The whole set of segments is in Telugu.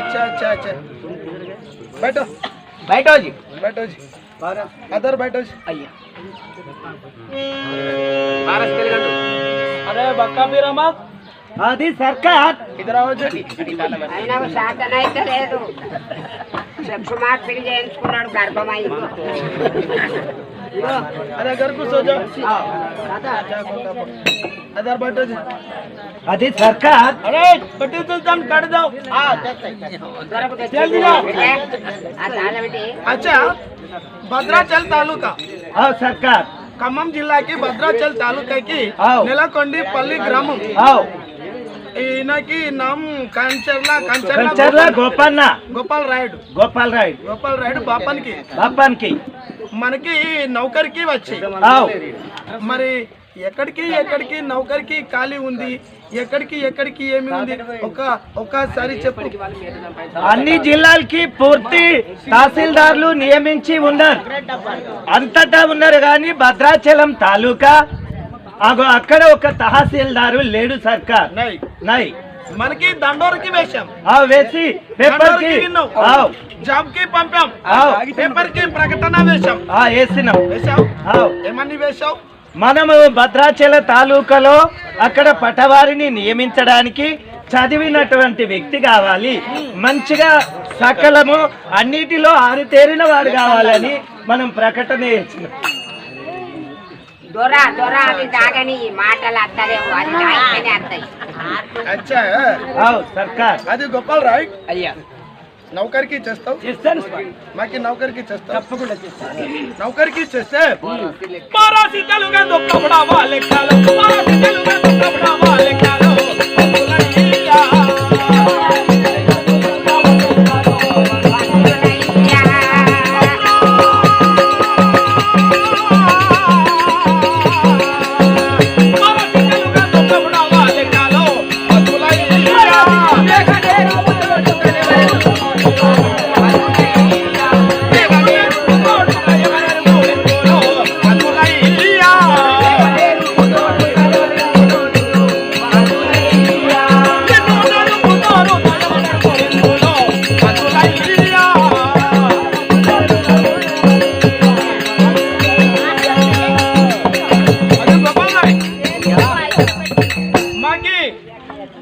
अच्छा अच्छा अच्छा बैठो बैठो जी अदर बैठो जी अरे बक्का भी रमत అది సర్కార్ इधर आओ जी అయినా శాతం అయితే లేదు సెక్స్ మార్క్ ఫిల్ చేయించుకున్నాడు గర్భమై अरे घर को सो जाओ अदर बैठो जी అది సర్కార్ अरे पट्टी तो दम काट दो जल्दी आओ अच्छा भद्राचल तालुका సర్కార్ ఖమ్మం జిల్లా की भद्राचल तालुका की నెలకొండిపల్లి గ్రామం ఈయనకి నామ్ కంచర్ల గోపాల్ రాయుడు బాపన్కి మనకి నౌకరికి వచ్చి మరి ఎక్కడికి నౌకరికి ఖాళీ ఉంది ఎక్కడికి ఏమి ఉంది ఒకసారి చెప్పు అన్ని జిల్లాలకి పూర్తి తహసీల్దార్లు నియమించి ఉన్నారు అంతటా ఉన్నారు కానీ భద్రాచలం తాలూకా అక్కడ ఒక తహసీల్దారు లేడు సర్కార్ నై మనకి దండోరకి వేశాం వేసి పేపర్ కి జాబ్ కి పంపాం పేపర్ కి ప్రకటన వేశాం ఏమని వేశావు మనము భద్రాచల తాలూకాలో అక్కడ పటవారిని నియమించడానికి చదివినటువంటి వ్యక్తి కావాలి మంచిగా సకలము అన్నిటిలో ఆరితేరిన వాడు కావాలని మనం ప్రకటన చేసినాం అది గోపాల్ రాయ్ అయ్యా నౌకరికి చేస్తాను మాకి నౌకరికి చేస్తావు తప్పకుండా చేస్తాను నౌకరికి చేస్తే పారాసి తెలుగు దొక్కబడావా లెక్కలు పారాసి తెలుగు దొక్కబడావా లెక్కలు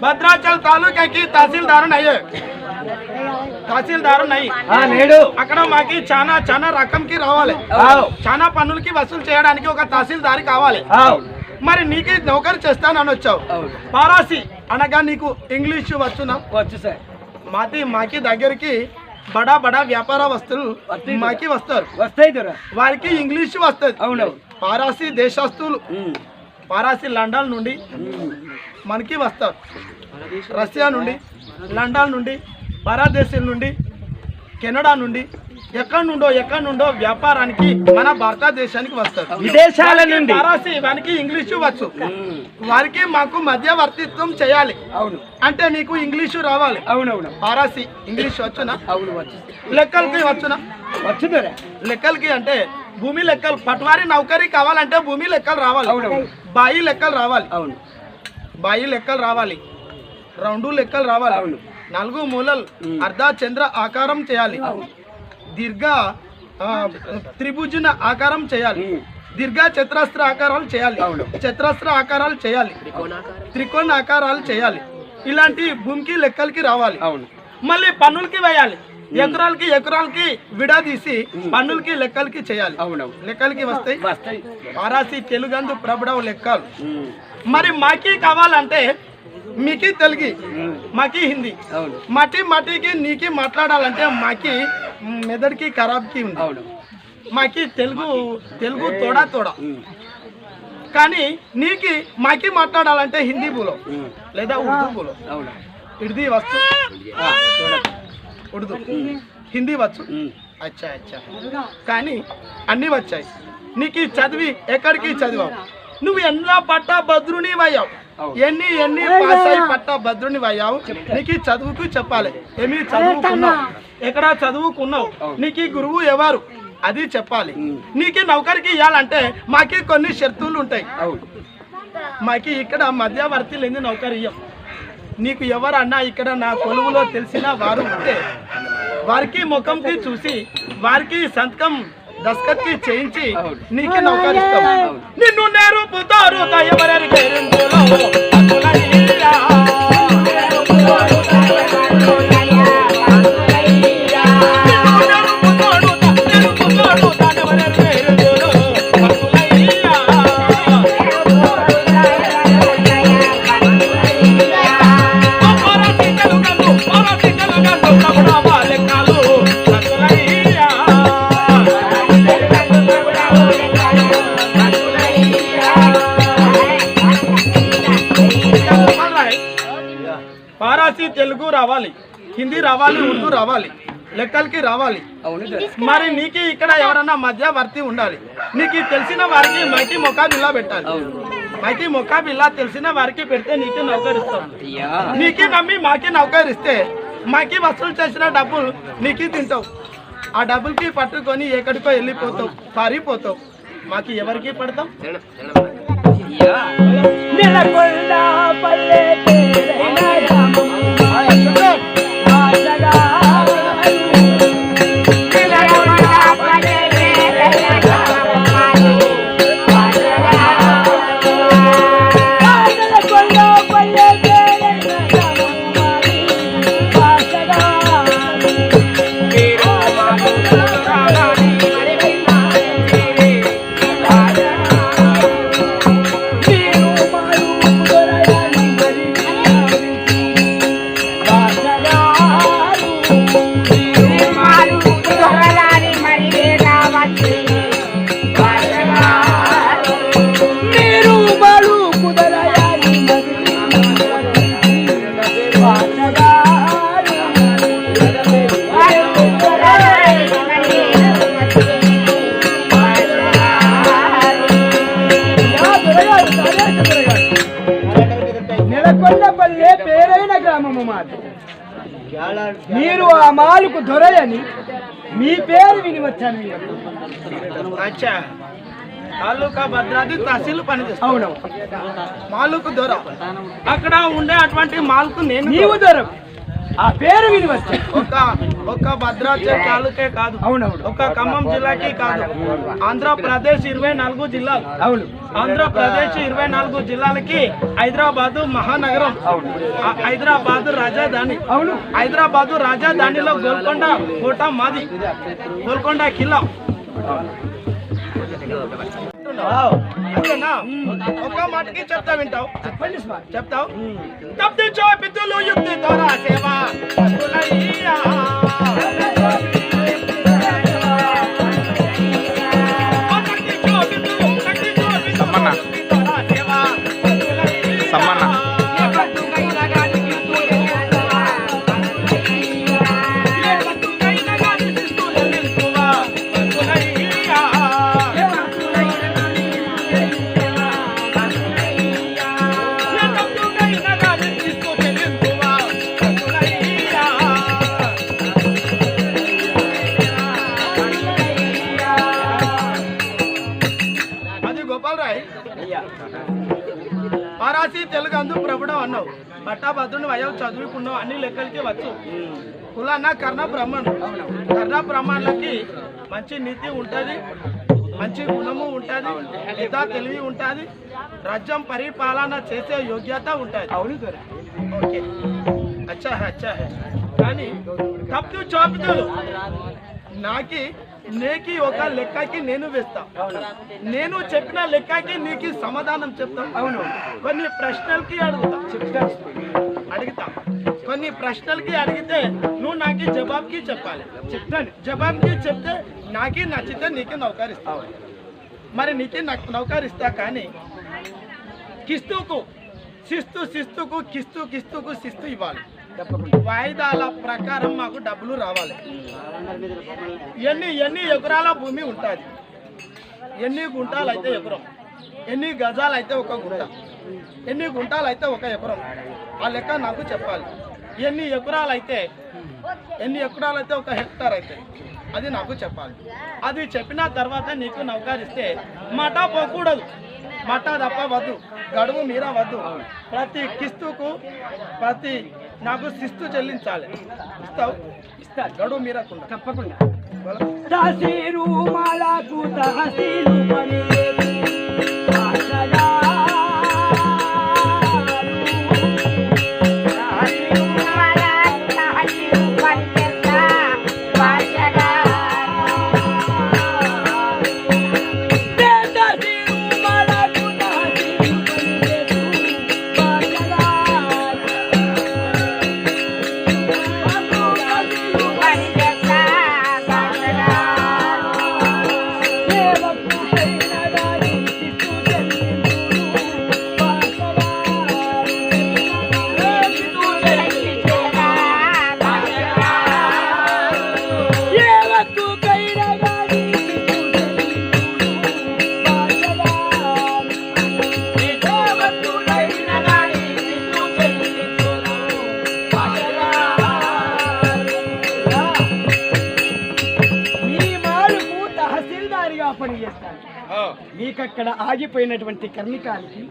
భద్రాచల్ తాలూకాకి తహసీల్దారు లేడు అక్కడ మాకి చాలా రకంకి రావాలి చాలా పన్నులకి వసూలు చేయడానికి ఒక తహసీల్దారి కావాలి మరి నీకు నౌకరు చేస్తానని వచ్చావు పారాసి అనగా నీకు ఇంగ్లీష్ వచ్చునా వచ్చు సార్ మాకి దగ్గరికి బడా వ్యాపార వస్తువులు మాకి వస్తాయి వారికి ఇంగ్లీష్ వస్తుంది అవును పారాసి దేశస్తులు పారాసి లండన్ నుండి మనకి వస్తారు రష్యా నుండి లండన్ నుండి భారతదేశం నుండి కెనడా నుండి ఎక్కడి నుండో వ్యాపారానికి మన భారతదేశానికి వస్తారు విదేశాల నుండి పారాసి వారికి ఇంగ్లీషు వచ్చు వారికి మాకు మధ్యవర్తిత్వం చేయాలి అవును అంటే నీకు ఇంగ్లీషు రావాలి అవునవును పారాసి ఇంగ్లీష్ వచ్చునా అవును వచ్చు లెక్కలకి వచ్చునా వచ్చుదరా లెక్కలకి అంటే భూమి లెక్కలు పట్వారి నౌకరీ కావాలంటే భూమి లెక్కలు రావాలి బాయి లెక్కలు రావాలి అవును బాయి లెక్కలు రావాలి రౌండు లెక్కలు రావాలి అవును 4 మూలలు అర్ధ చంద్ర ఆకారం చేయాలి దీర్ఘ త్రిభుజన ఆకారం చేయాలి దీర్ఘ చతురస్ర ఆకారాలు చేయాలి చతురస్ర ఆకారాలు చేయాలి త్రికోణ ఆకారాలు చేయాలి ఇలాంటి భూమికి లెక్కలకి రావాలి మళ్ళీ పన్నులకి వేయాలి ఎకరాలకి విడదీసి పన్నులకి లెక్కలకి చేయాలి లెక్కలకి వస్తాయి పారాసి తెలుగందు ప్రబడవ లెక్కలు మరి మాకి కావాలంటే మీకి తెలుగు మాకి హిందీ మాటికి నీకి మాట్లాడాలంటే మాకి మెదడుకి ఖరాబ్కి ఉంది మాకి తెలుగు తోడా కానీ నీకి మాకి మాట్లాడాలంటే హిందీ బోలో లేదా ఉర్దూ బోలో హిందీ వచ్చు ఉర్దూ హిందీ వచ్చు అచ్చా కానీ అన్నీ వచ్చాయి నీకు చదివి ఎక్కడికి చదివావు, నువ్వు ఎన్నో పట్టా భద్రుని అయ్యావు, ఎన్ని పాస్ అయి పట్టా భద్రుని అయ్యావు, నీకు చదువుకు చెప్పాలి. ఏమి చదువుకున్నావు, ఎక్కడ చదువుకున్నావు, నీకు గురువు ఎవరు అది చెప్పాలి. నీకు నౌకరికి ఇవ్వాలంటే మాకి కొన్ని షరతులు ఉంటాయి. మాకి ఇక్కడ మధ్యవర్తి లేని నౌకరి ఇయ్యం. నీకు ఎవరన్నా ఇక్కడ నా కొలువులో తెలిసిన వారు ఉంటే వారికి ముఖంకి చూసి వారికి సంతకం దస్కత్కి చేయించి నీకు నౌకరిస్తాం. నిన్ను నేర్పుతారు ఎవరికి పారాసీ తెలుగు రావాలి, హిందీ రావాలి, ఉర్దూ రావాలి, లెక్కలకి రావాలి. మరి నీకు ఇక్కడ ఎవరన్నా మధ్యవర్తి ఉండాలి. నీకు తెలిసిన వారికి మైకి మొకాబిల్లా పెట్టాలి. మైకి మొకాబిల్లా తెలిసిన వారికి పెడితే నీకు నౌకరిస్తాం. నీకు నమ్మి మాకి నౌకరిస్తే మాకి వసూలు చేసిన డబ్బులు నీకు తింటావు. ఆ డబ్బులకి పట్టుకొని ఎక్కడికో వెళ్ళిపోతావు, పారిపోతావు. మాకి ఎవరికి పడతాం? నెలకొండపల్లె పేరైన గ్రామము మాది. మీరు ఆ మాలుకు దొరయని మీ పేరు విని వచ్చాను. అచ్చా, తాలూకా భద్రాద్రి తహసీల్ పనిచేస్తా. అవునవు, మాలుకు దొర. అక్కడ ఉండే అటువంటి మాల్కు నేను నీవు దొర ఆ పేరు విని వచ్చాను. ఒక్క భద్రాద్రి తాలూకే కాదు, అవునవును, ఒక్క ఖమ్మం జిల్లాకి కాదు, ఆంధ్రప్రదేశ్ 24 జిల్లాలు. అవును, ఆంధ్రప్రదేశ్ 24 జిల్లాలకి హైదరాబాద్ మహానగరం, హైదరాబాద్ రాజధాని. అవును, హైదరాబాద్ రాజధానిలో గోల్కొండ కోట మాది, గోల్కొండ కిల్లా. ఒక మాటకి చెప్తా, వింటావు? చెప్పండి స్వామి. చెప్తావు? తప్పించో పితులు యుక్తి తోరా సేవా పారాసీ తెలుగు అందు ప్రభుడం అన్నావు, పట్టాభద్రుని వయవు చదువుకున్నావు, అన్ని లెక్కలకి వచ్చు. కులాన్న కర్ణ బ్రహ్మణుడు. కర్ణ బ్రహ్మణులకి మంచి నీతి ఉంటుంది, మంచి గుణము ఉంటుంది, పెద్ద తెలివి ఉంటుంది, రాజ్యం పరిపాలన చేసే యోగ్యత ఉంటుంది. అవును దొర. ఓకే, అచ్చా హై, అచ్చా హై. కానీ తప్పు చూపుతాడు నాకి నీకి ఒక లెక్కకి నేను వేస్తా, నేను చెప్పిన లెక్కకి నీకు సమాధానం చెప్తా. అవును, కొన్ని ప్రశ్నలకి అడుగుతా, కొన్ని ప్రశ్నలకి అడిగితే నువ్వు నాకు జవాబుకి చెప్పాలి. చెప్తాను, జవాబుకి చెప్తే నాకి నచ్చితే నీకు నౌకరిస్తావు. మరి నీకు నౌకరిస్తా, కానీ కిస్తుకు శిస్తుకు కిస్తుకు శిస్తు ఇవ్వాలి. వాయిదాల ప్రకారం మాకు డబ్బులు రావాలి. ఎన్ని ఎకరాల భూమి ఉంటుంది, ఎన్ని గుంటాలు అయితే ఎకరం, ఎన్ని గజాలు అయితే ఒక గుంట, ఎన్ని గుంటాలు అయితే ఒక ఎకరం, ఆ లెక్క నాకు చెప్పాలి. ఎన్ని ఎకరాలు అయితే ఒక హెక్టార్ అయితే అది నాకు చెప్పాలి. అది చెప్పిన తర్వాత నీకు నౌకరిస్తే మాట పోకూడదు, మాట తప్ప వద్దు, గడువు మీర వద్దు. ప్రతి కిస్తుకు నాకు శిస్తు చెల్లించాలి. ఇస్తావు? ఇస్తా. గడువు మీరకుండా. తప్పకుండా. తహసీలు మాలకు తహసీలు పని మీకక్కడ ఆగిపోయినటువంటి కర్మికాలకి,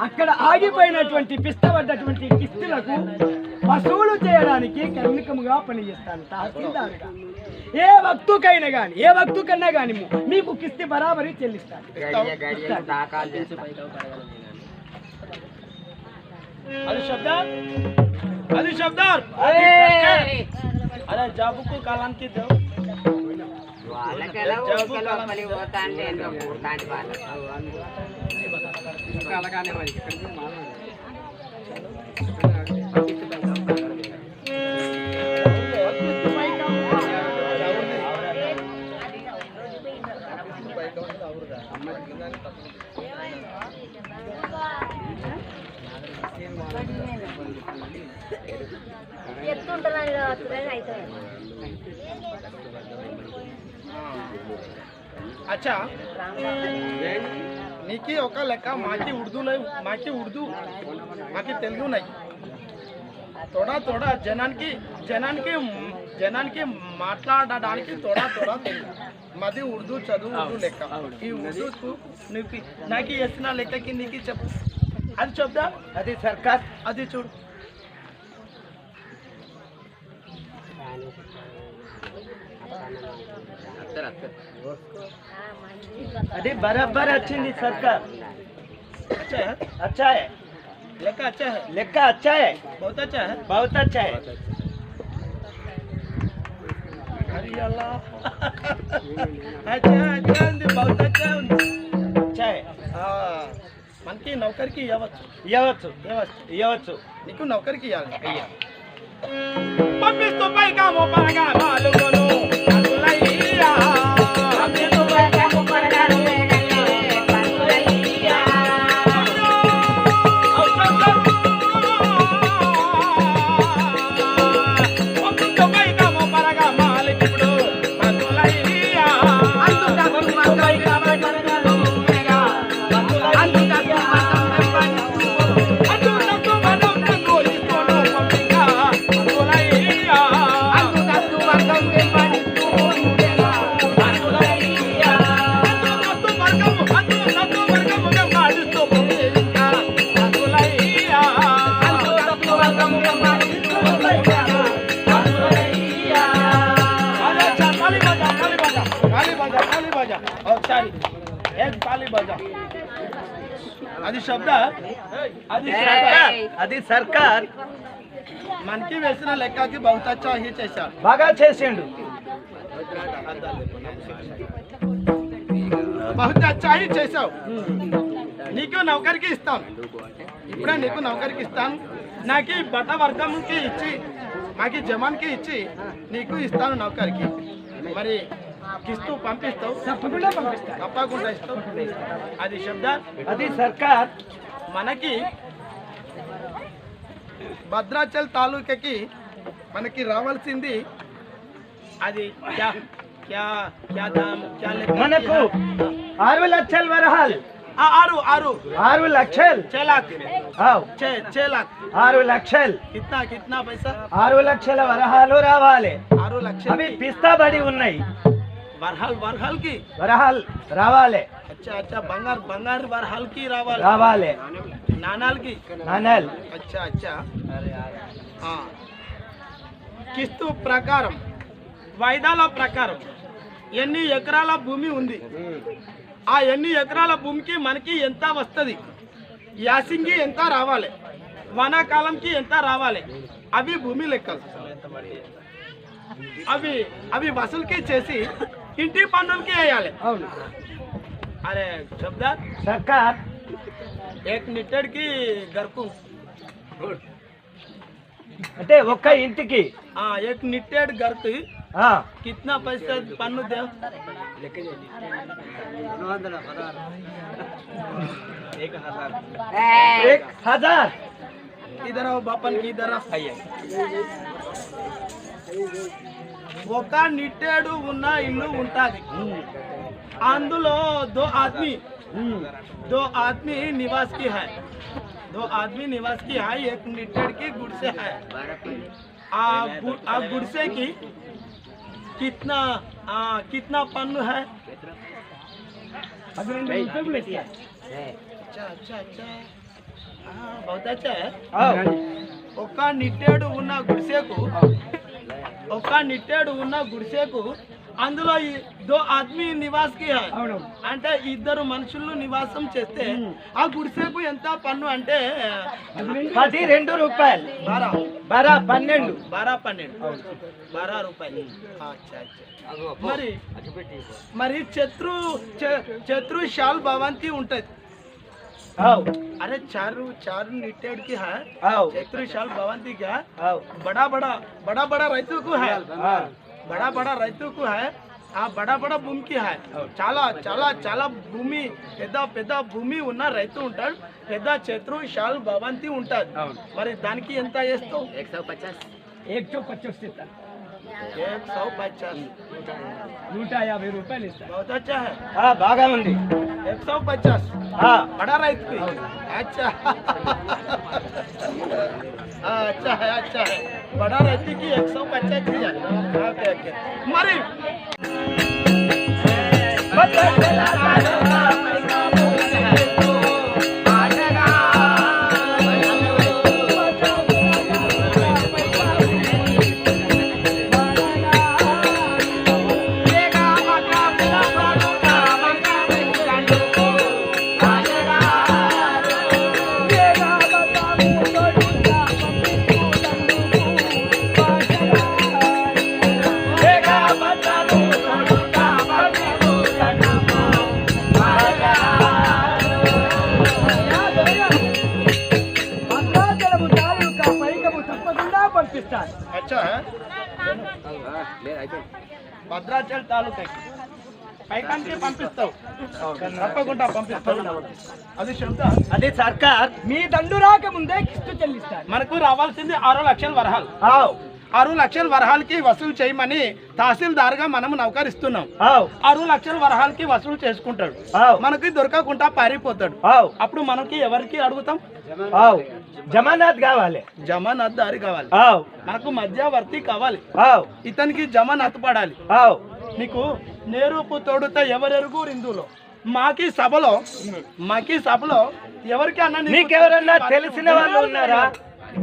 అక్కడ ఆగిపోయినటువంటి పిస్తపడ్డటువంటి కిస్తులకు వసూలు చేయడానికి కర్మికముగా పనిచేస్తాను తహసీల్దారుగా. ఏ వక్తుకైనా కానీ, ఏ వక్తుకన్నా కానీ మీకు కిస్తీ బరాబరి చెల్లిస్తాను. అది శబ్దార్ అరే జాబుకు కాలానికి अच्छा నీకి ఒక లెక్క మాకి ఉర్దూ మాకి తెలుగు నై తోడా జనానికి మాట్లాడడానికి తోడా తెలుగు. మాది ఉర్దూ చదువు ఉర్దూ లెక్క. ఈ ఉర్దూకు నాకు వేసిన లెక్కకి నీకు చెప్పు. అది చెప్దా? అది సర్కార్. అది చూడు. अरे बराबर अच्छी सरकार. अच्छा है, अच्छा है, लेका अच्छा है, लेका अच्छा है, बहुत अच्छा है, बहुत अच्छा है. अरे अल्लाह अच्छा ఉంది, बहुत अच्छा ఉంది, अच्छा है. మనకి నౌకరికి ఇవ్వచ్చు. నీకు నౌకరికి ఇవ్వాలి. పంపిస్తూ పైగా మోపరగా మాలుగోను అదులయ్యా. అది శబ్ద అది సర్కార్. మనకి వేసిన లెక్కకి బహుత్ అచ్చా హీ చేశాడు, బాగా చేసిండు. బహుత్ అచ్చా హీ చేశావు. నీకు నౌకరికి ఇస్తాను, ఇప్పుడే నీకు నౌకరికి ఇస్తాను. నాకు బట్ట వర్గంకి ఇచ్చి, మాకి జమాన్కి ఇచ్చి నీకు ఇస్తాను నౌకరికి. మరి కిస్తూ పంపిస్తావు? తప్పకుండా పంపిస్తా. తప్పకుండా ఇస్తావు. అది శబ్ద. అది సర్కార్. మనకి భద్రాచల్ తాలూకాకి మనకి రావాల్సింది అది మనకు 6 లక్షల వరహాలు. आरू आरू 6 లక్షలు. 6 लाख ఆవ్ 6 लाख 6 లక్షలు. कितना कितना पैसा 6 లక్షల వరహాలు రావాలి. 6 लाख అవి పిస్తా బడి ఉన్నాయి. बरहाल बरहाल की వరహాలు రావాలి. अच्छा अच्छा बंगार बंगार बरहाल की रावल రావాలి. नानाल की నానల్. अच्छा अच्छा हाँ కిస్తు ప్రకారం వాయిదాల ప్రకారం ఎన్ని ఎకరాల భూమి ఉంది, ఆ ఎన్ని ఎకరాల భూమికి మనకి ఎంత వస్తుంది, యాసింగి ఎంత రావాలి, వానాకాలంకి ఎంత రావాలి, అవి భూమి లెక్కలు. అవి అవి వసూలుకి చేసి ఇంటి పన్నులకి వేయాలి. అవును. అరే చెప్దార్ సర్కార్ एक निटेड की घर को అంటే ఒక్క ఇంటికి हाँ एक निटेड घर की ఆ कितना पैसा पन्नु दे 1000. इधर आओ बापन की इधर आओ ఒక నిట్టేడు ఉన్న ఇల్లు ఉంటాది, అందులో దో आदमी निवास की है, 2 आदमी निवास की है, एक निटेड की गुड़से है. आ गुड़से की कितना पन्नु है? 12 రూపాయలు ఇస్తా. अच्छा अच्छा अच्छा हाँ बहुत अच्छा है. ఆవ్ ఒక నిట్టేడు ఉన్న గుడిసెకు అందులో 2 ఆద్మీ నివాస్ కి హై. అవును. అంటే 2 మనుషులు నివాసం చేస్తే ఆ గుడిసెకు ఎంత పన్ను అంటే 12 రూపాయలు. 12 రూపాయలు. అచ్చా అచ్చా మరి చత్రు శాల్ భవంతి ఉంటది. ఆవ్ अरे चारू निटेड की है, ఆవ్ चैत्र शाल भवंती क्या ఆవ్ बड़ा बड़ा రైతు को है, ఆ बड़ा రైతు को है, ఆ బడా భూమి కి है. చాలా భూమి పెద్ద భూమి ఉన్న రైతు ఉంటాడు, పెద్ద చైత్రు శాల్ భవంతి ఉంటాడు. మరి దానికి ఎంత చేస్తావు? 150 ఇస్తా. 150 150 రూపాయలు ఇస్తా. बहुत अच्छा है. బాగా ఉంది. 150 बड़ा రైతు की. अच्छा अच्छा है बड़ा రైతు की 150 दिया. ओके మరి పంపిస్తాను. अच्छा है భద్రాచల్ తాలూకా పైకానికి పంపిస్తావు, తప్పకుండా పంపిస్తావు. అది శబ్ద అదే సర్కార్ మీ దండు రాక ముందే కిస్తు చెల్లిస్తాను. మనకు రావాల్సింది 6 లక్షల వరహాలు. ఆవ్ 6 లక్షల వరహాలకి వసూలు చేయమని తహసీల్దార్గా మనం నౌకరిస్తున్నాం. ఆవ్ 6 లక్షల వరహాలకి వసూలు చేసుకుంటాడు, ఆవ్ మనకి దొరకకుండా పారిపోతాడు. ఆవ్ అప్పుడు మనకి ఎవరికి అడుగుతాం? ఆవ్ జమానత్ కావాలి. జమానత్ దారి కావాలి, ఆవ్ మనకు మధ్యవర్తి కావాలి, ఆవ్ ఇతనికి జమానత్ పడాలి. ఆవ్ నీకు నేరుపు తోడుత ఎవరెరుగు రిందులో మాకి సభలో ఎవరికి అన్న నీకెవరన్నా తెలిసిన వాళ్ళు ఉన్నారా?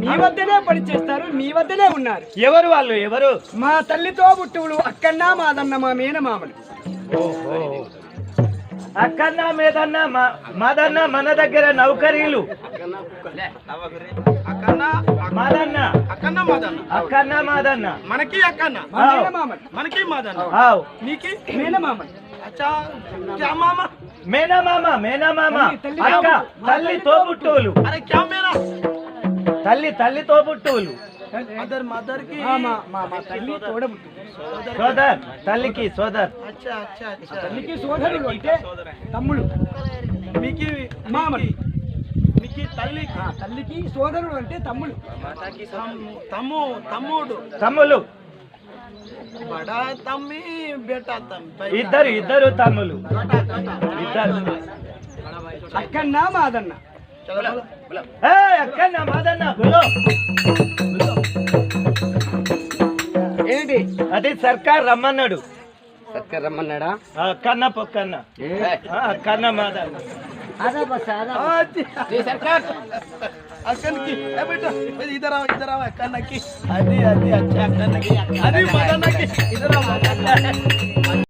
మీ వద్దనే పని చేస్తారు, మీ వద్దనే ఉన్నారు. ఎవరు వాళ్ళు? ఎవరు? మా తల్లితో బుట్టువులు అక్కన్న మాదన్న మా మేనమామలు. అక్కన్న మేదన్న మాదన్న మన దగ్గర నౌకరీలు. అక్కన్న మాదన్న మనకి అక్కన్న మనకి మాదన్న నీకి మేనమామలు. అచ్చా క్యా మామ? మేనమామ అక్క తల్లి తోబుట్టువులు. అరే క్యా మేరా? తల్లి తోబుట్టువులు. మదర్ కి తల్లి సోదర్, తల్లికి సోదర్. అచ్చా అచ్చా అచ్చా తల్లికి సోదరులు అంటే తమ్ముడు. మీకు మామలు. మీకు తల్లికి సోదరుడు అంటే తమ్ముడు. తమ్ముడు తమ్ములు. బడా తమ్మి బేటా తమ్మి ఇద్దరు తమ్ములు ఇద్దరు అక్కన్నా మాదన్న అక్కన్నా మాదన్న ఏంటి అది సర్కార్ రమ్మన్నాడు సత్కర్ రమ్మన్నాడా కన్న పొక్కన్న కన్న మాదన్న సర్కార్ అక్కడికి బేటా ఇద్దరు అక్కన్నకి అది అచ్చా అక్కన్నకి అది మదన్నకి ఇద్దరు